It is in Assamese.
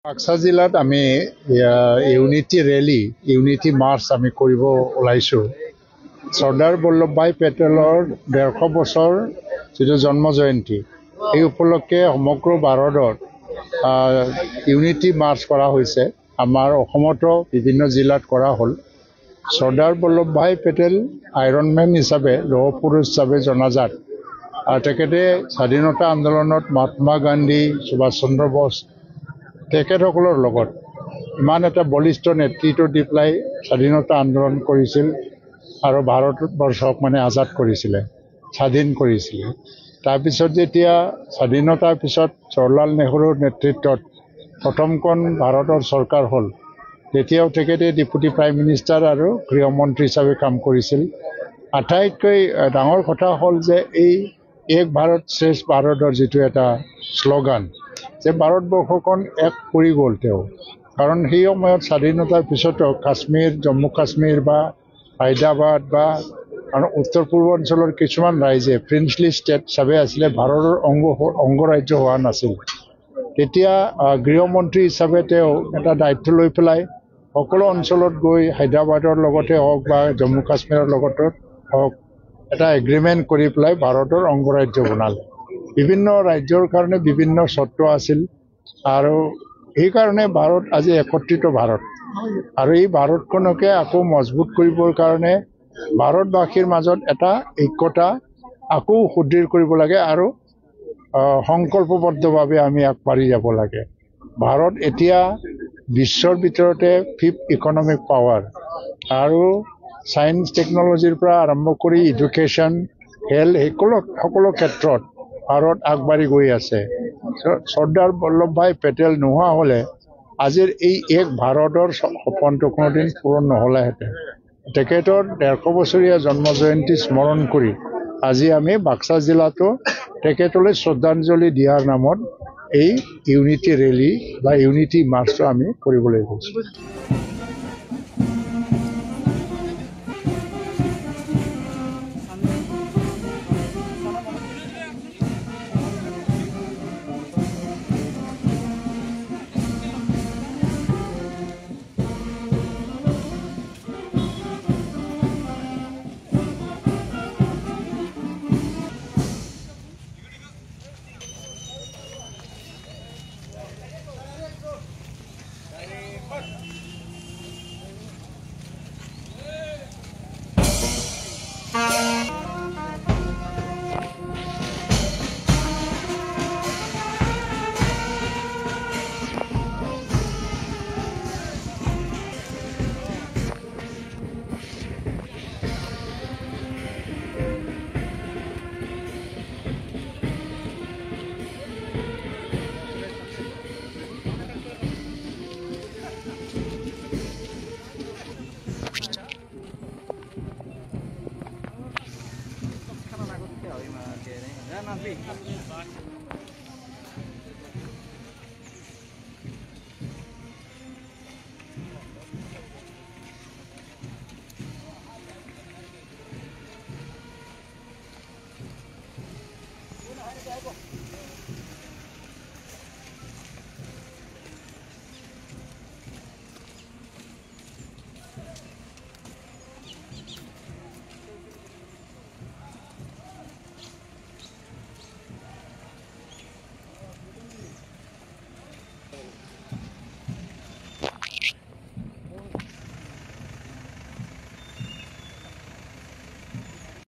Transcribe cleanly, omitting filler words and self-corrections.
বাক্সা জিলাত আমি ইউনিটি ৰেলী ইউনিটি মাৰ্চ আমি কৰিব ওলাইছোঁ। চৰ্দাৰ বল্লভভাই পেটেলৰ ১৫০ বছৰ যিটো জন্ম জয়ন্তী, এই উপলক্ষে সমগ্ৰ ভাৰতত ইউনিটি মাৰ্চ কৰা হৈছে। আমাৰ অসমতো বিভিন্ন জিলাত কৰা হ'ল। চৰ্দাৰ বল্লভভাই পেটেল আইৰনমেন হিচাপে, লৌহ পুৰুষ হিচাপে জনাজাত। তেখেতে স্বাধীনতা আন্দোলনত মহাত্মা গান্ধী, সুভাষ চন্দ্ৰ বোস তেখেতসকলৰ লগত ইমান এটা বলিষ্ঠ নেতৃত্ব দি পেলাই স্বাধীনতা আন্দোলন কৰিছিল আৰু ভাৰতবৰ্ষক আজাদ কৰিছিলে, স্বাধীন কৰিছিলে। তাৰপিছত যেতিয়া স্বাধীনতাৰ পিছত জৱাহৰলাল নেহৰুৰ নেতৃত্বত প্ৰথমখন ভাৰতৰ চৰকাৰ হ'ল, তেতিয়াও তেখেতে ডেপুটি প্ৰাইম মিনিষ্টাৰ আৰু গৃহমন্ত্ৰী হিচাপে কাম কৰিছিল। আটাইতকৈ ডাঙৰ কথা হ'ল যে এই এক ভাৰত শ্ৰেষ্ঠ ভাৰতৰ যিটো এটা শ্লোগান, যে ভাৰতবৰ্ষখন এক কৰি গ'ল তেওঁ। কাৰণ সেই সময়ত স্বাধীনতাৰ পিছতো কাশ্মীৰ, জম্মু কাশ্মীৰ বা হায়দৰাবাদ বা উত্তৰ পূৰ্বাঞ্চলৰ কিছুমান ৰাজ্যে প্ৰিন্সলি ষ্টেট হিচাপে আছিলে, ভাৰতৰ অংগৰাজ্য হোৱা নাছিল। তেতিয়া গৃহমন্ত্ৰী হিচাপে তেওঁ এটা দায়িত্ব লৈ পেলাই সকলো অঞ্চলত গৈ হায়দৰাবাদৰ লগতে হওক বা জম্মু কাশ্মীৰৰ লগতে হওক এটা এগ্ৰিমেণ্ট কৰি পেলাই ভাৰতৰ অংগৰাজ্য বনালে। বিভিন্ন ৰাজ্যৰ কাৰণে বিভিন্ন চৰ্ত আছিল আৰু সেইকাৰণে ভাৰত আজি একত্ৰিত ভাৰত। আৰু এই ভাৰতখনকে আকৌ মজবুত কৰিবৰ কাৰণে ভাৰতবাসীৰ মাজত এটা ঐক্যতা আকৌ সুদৃঢ় কৰিব লাগে আৰু সংকল্পবদ্ধভাৱে আমি আগবাঢ়ি যাব লাগে। ভাৰত এতিয়া বিশ্বৰ ভিতৰতে 5th ইকনমিক পাৱাৰ আৰু ছায়েন্স টেকনলজিৰ পৰা আৰম্ভ কৰি এডুকেশ্যন, হেল্থ, সকলো ক্ষেত্ৰত ভাৰত আগবাঢ়ি গৈ আছে। চৰ্দাৰ বল্লভভাই পেটেল নোহোৱা হ'লে আজিৰ এই এক ভাৰতৰ সপোনটো কোনোদিন পূৰণ নহ'লেহেঁতেন। তেখেতৰ ১৫০ বছৰীয়া জন্ম জয়ন্তী স্মৰণ কৰি আজি আমি বাক্সা জিলাতো তেখেতলৈ শ্ৰদ্ধাঞ্জলি দিয়াৰ নামত এই ইউনিটি ৰেলী বা ইউনিটি মাৰ্চটো আমি কৰিবলৈ গৈছোঁ।